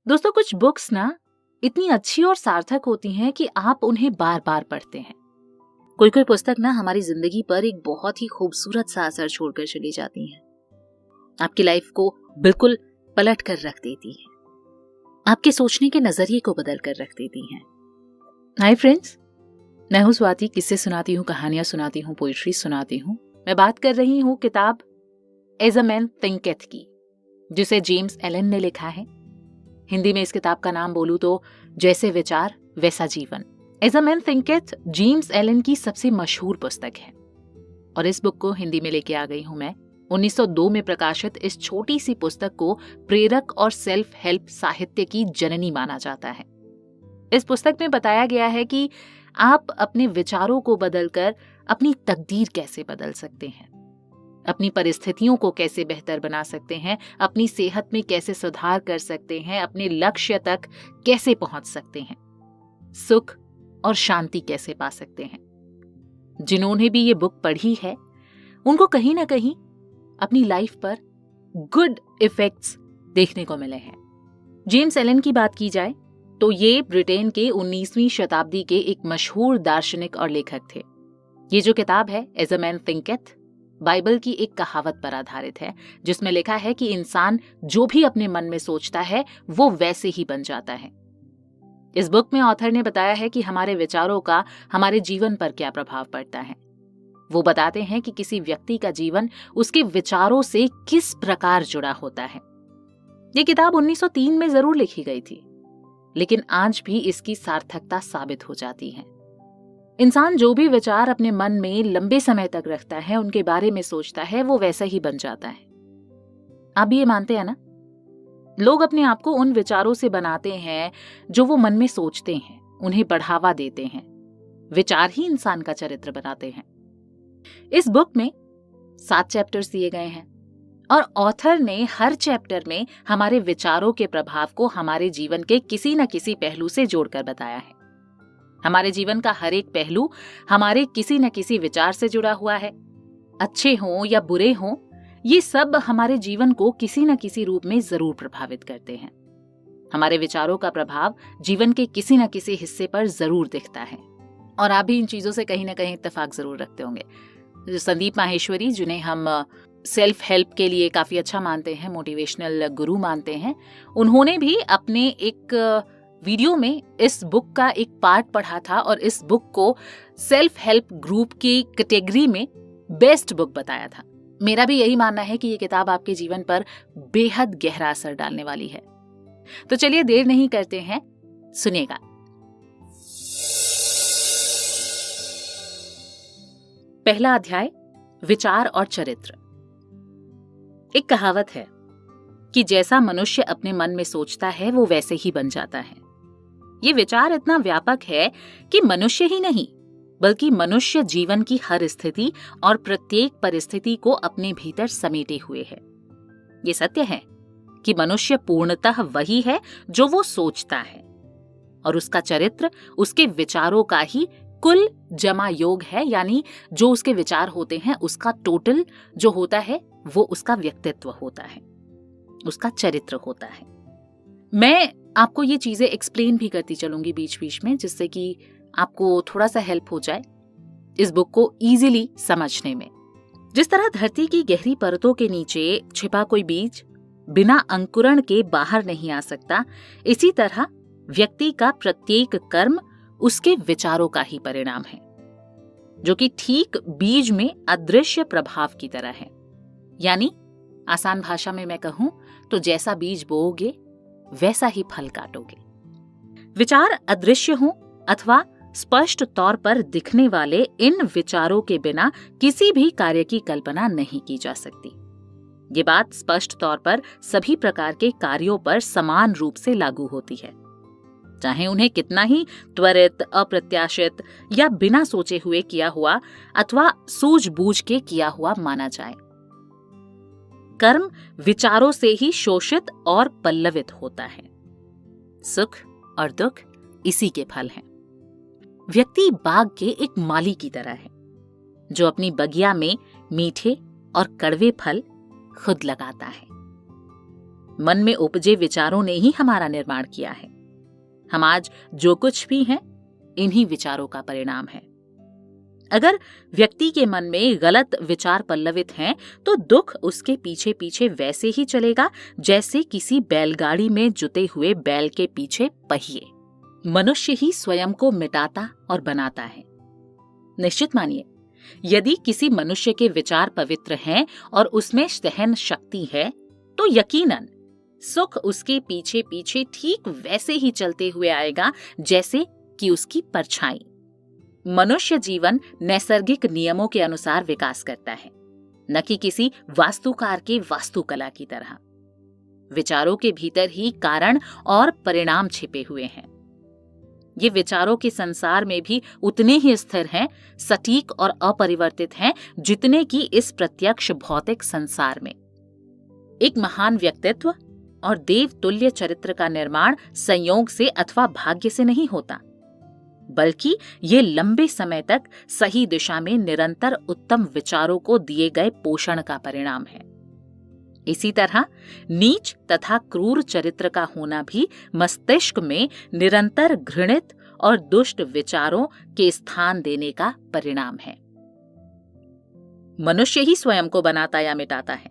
दोस्तों, कुछ बुक्स ना इतनी अच्छी और सार्थक होती हैं कि आप उन्हें बार बार पढ़ते हैं। कोई कोई पुस्तक ना हमारी जिंदगी पर एक बहुत ही खूबसूरत सा असर छोड़कर चली जाती हैं। आपकी लाइफ को बिल्कुल पलट कर रख देती हैं, आपके सोचने के नजरिए को बदल कर रख देती हैं। हाय फ्रेंड्स, मैं हूं स्वाति। किस्से सुनाती हूँ, कहानियां सुनाती हूँ, पोइट्री सुनाती हूँ। मैं बात कर रही हूँ किताब एज अ मैन थिंकेथ की, जिसे जेम्स एलन ने लिखा है। हिंदी में इस किताब का नाम बोलूं तो जैसे विचार वैसा जीवन। As a man thinketh James Allen की सबसे मशहूर पुस्तक है और इस बुक को हिंदी में लेके आ गई हूं मैं। 1902 में प्रकाशित इस छोटी सी पुस्तक को प्रेरक और सेल्फ हेल्प साहित्य की जननी माना जाता है। इस पुस्तक में बताया गया है कि आप अपने विचारों को बदलकर अपनी तकदीर कैसे बदल सकते हैं, अपनी परिस्थितियों को कैसे बेहतर बना सकते हैं, अपनी सेहत में कैसे सुधार कर सकते हैं, अपने लक्ष्य तक कैसे पहुंच सकते हैं, सुख और शांति कैसे पा सकते हैं। जिन्होंने भी ये बुक पढ़ी है उनको कहीं ना कहीं अपनी लाइफ पर गुड इफेक्ट्स देखने को मिले हैं। जेम्स एलन की बात की जाए तो ये ब्रिटेन के 19वीं शताब्दी के एक मशहूर दार्शनिक और लेखक थे। ये जो किताब है as a man thinketh, Bible की एक कहावत पर आधारित है, जिसमें लिखा है कि इंसान जो भी अपने मन में सोचता है वो वैसे ही बन जाता है। इस बुक में ऑथर ने बताया है कि हमारे विचारों का हमारे जीवन पर क्या प्रभाव पड़ता है। वो बताते हैं कि किसी व्यक्ति का जीवन उसके विचारों से किस प्रकार जुड़ा होता है। ये किताब 1903 में जरूर लिखी गई थी, लेकिन आज भी इसकी सार्थकता साबित हो जाती है। इंसान जो भी विचार अपने मन में लंबे समय तक रखता है, उनके बारे में सोचता है, वो वैसा ही बन जाता है। आप भी ये मानते हैं ना? लोग अपने आप को उन विचारों से बनाते हैं जो वो मन में सोचते हैं, उन्हें बढ़ावा देते हैं। विचार ही इंसान का चरित्र बनाते हैं। इस बुक में 7 चैप्टर्स दिए गए हैं और ऑथर ने हर चैप्टर में हमारे विचारों के प्रभाव को हमारे जीवन के किसी न किसी पहलू से जोड़कर बताया है। हमारे जीवन का हर एक पहलू हमारे किसी न किसी विचार से जुड़ा हुआ है। अच्छे हों या बुरे हों, ये सब हमारे जीवन को किसी न किसी रूप में जरूर प्रभावित करते हैं। हमारे विचारों का प्रभाव जीवन के किसी न किसी हिस्से पर जरूर दिखता है और आप भी इन चीजों से कहीं ना कहीं इत्तेफाक जरूर रखते होंगे। संदीप माहेश्वरी, जिन्हें हम सेल्फ हेल्प के लिए काफी अच्छा मानते हैं, मोटिवेशनल गुरु मानते हैं, उन्होंने भी अपने एक वीडियो में इस बुक का एक पार्ट पढ़ा था और इस बुक को सेल्फ हेल्प ग्रुप की कैटेगरी में बेस्ट बुक बताया था। मेरा भी यही मानना है कि ये किताब आपके जीवन पर बेहद गहरा असर डालने वाली है। तो चलिए देर नहीं करते हैं, सुनिएगा। पहला अध्याय, विचार और चरित्र। एक कहावत है कि जैसा मनुष्य अपने मन में सोचता है वो वैसे ही बन जाता है। ये विचार इतना व्यापक है कि मनुष्य ही नहीं बल्कि मनुष्य जीवन की हर स्थिति और प्रत्येक परिस्थिति को अपने भीतर समेटे हुए है। ये सत्य है कि मनुष्य पूर्णतः वही है जो वो सोचता है और उसका चरित्र उसके विचारों का ही कुल जमा योग है, यानी जो उसके विचार होते हैं उसका टोटल जो होता है वो उसका व्यक्तित्व होता है, उसका चरित्र होता है। मैं आपको ये चीजें एक्सप्लेन भी करती चलूंगी बीच बीच में, जिससे कि आपको थोड़ा सा हेल्प हो जाए इस बुक को इजीली समझने में। जिस तरह धरती की गहरी परतों के नीचे छिपा कोई बीज बिना अंकुरण के बाहर नहीं आ सकता, इसी तरह व्यक्ति का प्रत्येक कर्म उसके विचारों का ही परिणाम है, जो कि ठीक बीज में अदृश्य प्रभाव की तरह है। यानी आसान भाषा में मैं कहूं तो जैसा बीज बोओगे वैसा ही फल काटोगे। विचार अदृश्य हों अथवा स्पष्ट तौर पर दिखने वाले इन विचारों के बिना किसी भी कार्य की कल्पना नहीं की जा सकती। ये बात स्पष्ट तौर पर सभी प्रकार के कार्यों पर समान रूप से लागू होती है, चाहे उन्हें कितना ही त्वरित, अप्रत्याशित या बिना सोचे हुए किया हुआ अथवा सूझबूझ के किया हुआ माना जाए। कर्म विचारों से ही शोषित और पल्लवित होता है। सुख और दुख इसी के फल हैं। व्यक्ति बाग के एक माली की तरह है जो अपनी बगिया में मीठे और कड़वे फल खुद लगाता है। मन में उपजे विचारों ने ही हमारा निर्माण किया है। हम आज जो कुछ भी हैं, इन्हीं विचारों का परिणाम है। अगर व्यक्ति के मन में गलत विचार पल्लवित हैं, तो दुख उसके पीछे पीछे वैसे ही चलेगा जैसे किसी बैलगाड़ी में जुते हुए बैल के पीछे पहिए। मनुष्य ही स्वयं को मिटाता और बनाता है। निश्चित मानिए, यदि किसी मनुष्य के विचार पवित्र हैं और उसमें सहन शक्ति है, तो यकीनन सुख उसके पीछे पीछे ठीक वैसे ही चलते हुए आएगा जैसे कि उसकी परछाई। मनुष्य जीवन नैसर्गिक नियमों के अनुसार विकास करता है, न कि किसी वास्तुकार के वास्तुकला की तरह। विचारों के भीतर ही कारण और परिणाम छिपे हुए हैं। ये विचारों के संसार में भी उतने ही स्थिर हैं, सटीक और अपरिवर्तित हैं, जितने कि इस प्रत्यक्ष भौतिक संसार में। एक महान व्यक्तित्व और देवतुल्य चरित्र का निर्माण संयोग से अथवा भाग्य से नहीं होता, बल्कि ये लंबे समय तक सही दिशा में निरंतर उत्तम विचारों को दिए गए पोषण का परिणाम है। इसी तरह नीच तथा क्रूर चरित्र का होना भी मस्तिष्क में निरंतर घृणित और दुष्ट विचारों के स्थान देने का परिणाम है। मनुष्य ही स्वयं को बनाता या मिटाता है।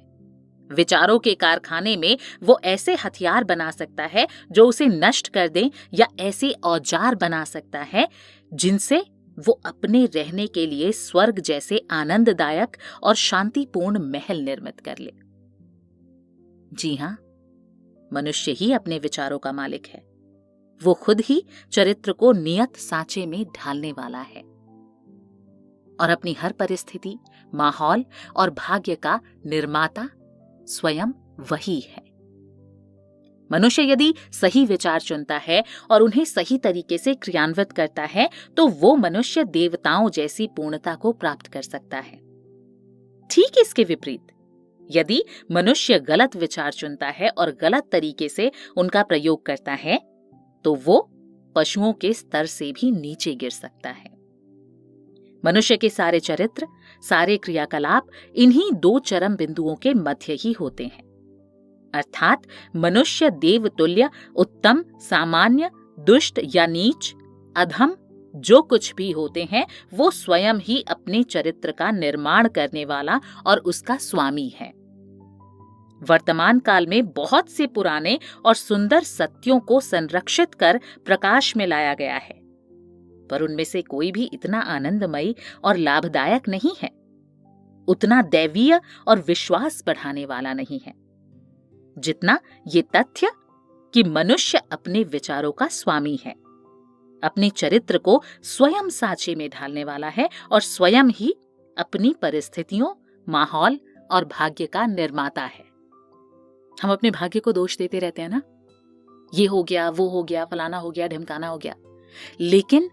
विचारों के कारखाने में वो ऐसे हथियार बना सकता है जो उसे नष्ट कर दें, या ऐसे औजार बना सकता है जिनसे वो अपने रहने के लिए स्वर्ग जैसे आनंददायक और शांतिपूर्ण महल निर्मित कर ले। जी हां, मनुष्य ही अपने विचारों का मालिक है। वो खुद ही चरित्र को नियत सांचे में ढालने वाला है और अपनी हर परिस्थिति, माहौल और भाग्य का निर्माता स्वयं वही है। मनुष्य यदि सही विचार चुनता है और उन्हें सही तरीके से क्रियान्वित करता है, तो वो मनुष्य देवताओं जैसी पूर्णता को प्राप्त कर सकता है। ठीक इसके विपरीत, यदि मनुष्य गलत विचार चुनता है और गलत तरीके से उनका प्रयोग करता है, तो वो पशुओं के स्तर से भी नीचे गिर सकता है। मनुष्य के सारे चरित्र, सारे क्रियाकलाप इन्हीं दो चरम बिंदुओं के मध्य ही होते हैं, अर्थात मनुष्य देवतुल्य, उत्तम, सामान्य, दुष्ट या नीच, अधम जो कुछ भी होते हैं, वो स्वयं ही अपने चरित्र का निर्माण करने वाला और उसका स्वामी है। वर्तमान काल में बहुत से पुराने और सुंदर सत्यों को संरक्षित कर प्रकाश में लाया गया है, पर उनमें से कोई भी इतना आनंदमयी और लाभदायक नहीं है, उतना दैवीय और विश्वास बढ़ाने वाला नहीं है, जितना ये तथ्य कि मनुष्य अपने विचारों का स्वामी है, अपने चरित्र को स्वयं सांचे में ढालने वाला है और स्वयं ही अपनी परिस्थितियों, माहौल और भाग्य का निर्माता है। हम अपने भाग्य को दोष देते रहते हैं ना, ये हो गया, वो हो गया, फलाना हो गया, ढिमकाना हो गया, लेकिन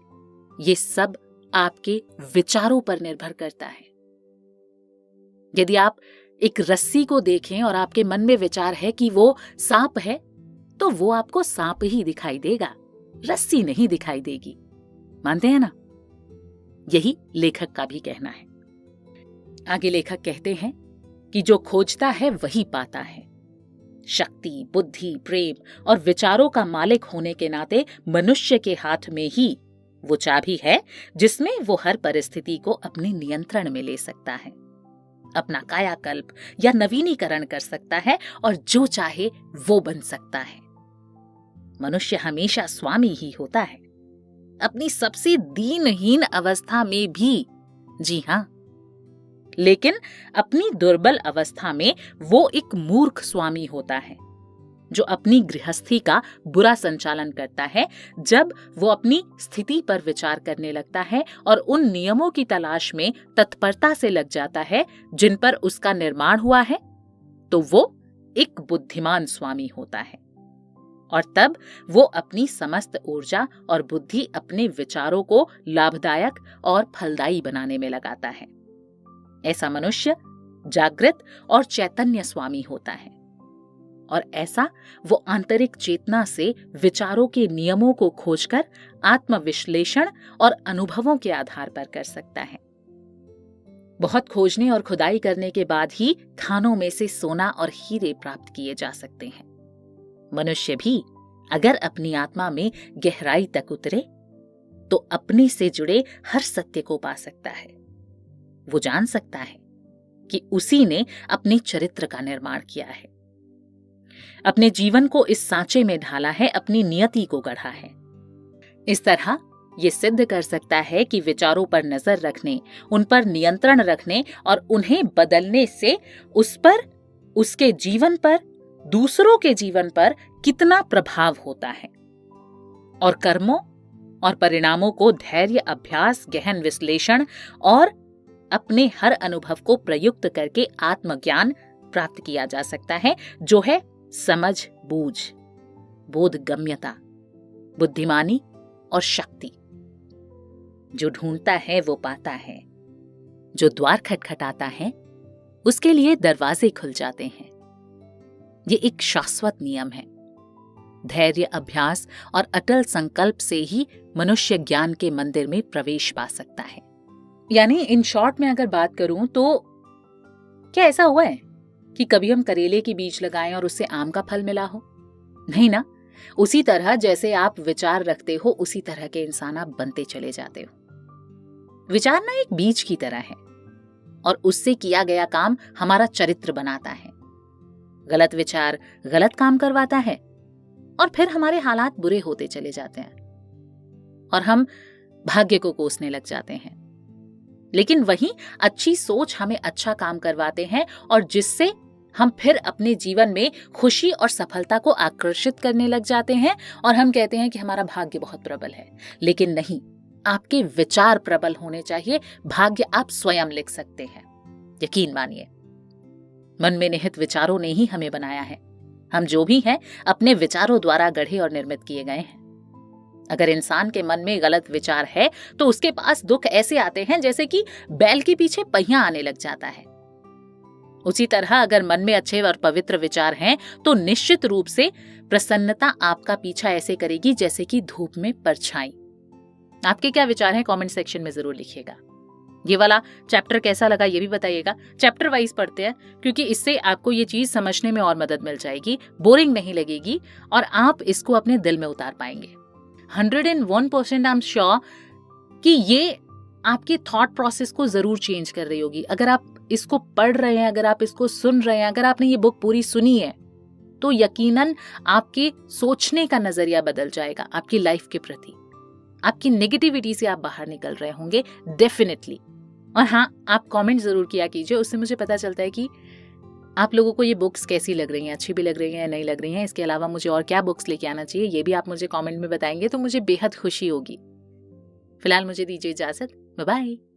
ये सब आपके विचारों पर निर्भर करता है। यदि आप एक रस्सी को देखें और आपके मन में विचार है कि वो सांप है, तो वो आपको सांप ही दिखाई देगा, रस्सी नहीं दिखाई देगी। मानते हैं ना? यही लेखक का भी कहना है। आगे लेखक कहते हैं कि जो खोजता है वही पाता है। शक्ति, बुद्धि, प्रेम और विचारों का मालिक होने के नाते मनुष्य के हाथ में ही वो चाबी है जिसमें वो हर परिस्थिति को अपने नियंत्रण में ले सकता है, अपना कायाकल्प या नवीनीकरण कर सकता है और जो चाहे वो बन सकता है। मनुष्य हमेशा स्वामी ही होता है, अपनी सबसे दीनहीन अवस्था में भी। जी हां, लेकिन अपनी दुर्बल अवस्था में वो एक मूर्ख स्वामी होता है जो अपनी गृहस्थी का बुरा संचालन करता है। जब वो अपनी स्थिति पर विचार करने लगता है और उन नियमों की तलाश में तत्परता से लग जाता है जिन पर उसका निर्माण हुआ है, तो वो एक बुद्धिमान स्वामी होता है और तब वो अपनी समस्त ऊर्जा और बुद्धि अपने विचारों को लाभदायक और फलदायी बनाने में लगाता है। ऐसा मनुष्य जागृत और चैतन्य स्वामी होता है और ऐसा वो आंतरिक चेतना से विचारों के नियमों को खोजकर आत्मविश्लेषण और अनुभवों के आधार पर कर सकता है। बहुत खोजने और खुदाई करने के बाद ही खानों में से सोना और हीरे प्राप्त किए जा सकते हैं। मनुष्य भी अगर अपनी आत्मा में गहराई तक उतरे तो अपने से जुड़े हर सत्य को पा सकता है। वो जान सकता है कि उसी ने अपने चरित्र का निर्माण किया है, अपने जीवन को इस सांचे में ढाला है, अपनी नियति को गढ़ा है। इस तरह ये सिद्ध कर सकता है कि विचारों पर नजर रखने, उन पर नियंत्रण रखने और उन्हें बदलने से उस पर, उसके जीवन पर, दूसरों के जीवन पर कितना प्रभाव होता है। और कर्मों और परिणामों को धैर्य, अभ्यास, गहन विश्लेषण और अपने हर अनुभव को प्रयुक्त करके आत्मज्ञान प्राप्त किया जा सकता है, जो है समझ बूझ, बोधगम्यता, बुद्धिमानी और शक्ति। जो ढूंढता है वो पाता है, जो द्वार खटखटाता है उसके लिए दरवाजे खुल जाते हैं। ये एक शाश्वत नियम है। धैर्य, अभ्यास और अटल संकल्प से ही मनुष्य ज्ञान के मंदिर में प्रवेश पा सकता है। यानी इन शॉर्ट में अगर बात करूं तो क्या ऐसा हुआ है कि कभी हम करेले की बीज लगाएं और उससे आम का फल मिला हो? नहीं ना। उसी तरह जैसे आप विचार रखते हो उसी तरह के इंसान आप बनते चले जाते हो। विचार ना एक बीज की तरह है और उससे किया गया काम हमारा चरित्र बनाता है। गलत विचार गलत काम करवाता है और फिर हमारे हालात बुरे होते चले जाते हैं और हम भाग्य को कोसने लग जाते हैं। लेकिन वहीं अच्छी सोच हमें अच्छा काम करवाते हैं और जिससे हम फिर अपने जीवन में खुशी और सफलता को आकर्षित करने लग जाते हैं और हम कहते हैं कि हमारा भाग्य बहुत प्रबल है। लेकिन नहीं, आपके विचार प्रबल होने चाहिए। भाग्य आप स्वयं लिख सकते हैं, यकीन मानिए। मन में निहित विचारों ने ही हमें बनाया है। हम जो भी हैं अपने विचारों द्वारा गढ़े और निर्मित किए गए हैं। अगर इंसान के मन में गलत विचार है तो उसके पास दुख ऐसे आते हैं जैसे कि बैल के पीछे पहिया आने लग जाता है। उसी तरह अगर मन में अच्छे और पवित्र विचार हैं तो निश्चित रूप से प्रसन्नता आपका पीछा ऐसे करेगी जैसे कि धूप में परछाई। आपके क्या विचार हैं कमेंट सेक्शन में जरूर लिखिएगा। ये वाला चैप्टर कैसा लगा ये भी बताइएगा। चैप्टर वाइज पढ़ते हैं क्योंकि इससे आपको ये चीज समझने में और मदद मिल जाएगी, बोरिंग नहीं लगेगी और आप इसको अपने दिल में उतार पाएंगे। 101% आई एम श्योर कि ये आपके थॉट प्रोसेस को जरूर चेंज कर रही होगी। अगर आप इसको पढ़ रहे हैं, अगर आप इसको सुन रहे हैं, अगर आपने ये बुक पूरी सुनी है तो यकीनन आपके सोचने का नजरिया बदल जाएगा आपकी लाइफ के प्रति। आपकी नेगेटिविटी से आप बाहर निकल रहे होंगे डेफिनेटली। और हाँ, आप कमेंट जरूर किया कीजिए, उससे मुझे पता चलता है कि आप लोगों को ये बुक्स कैसी लग रही हैं, अच्छी भी लग रही हैं या नहीं लग रही हैं। इसके अलावा मुझे और क्या बुक्स लेके आना चाहिए ये भी आप मुझे कमेंट में बताएंगे तो मुझे बेहद खुशी होगी। फिलहाल मुझे दीजिए इजाजत। Bye bye.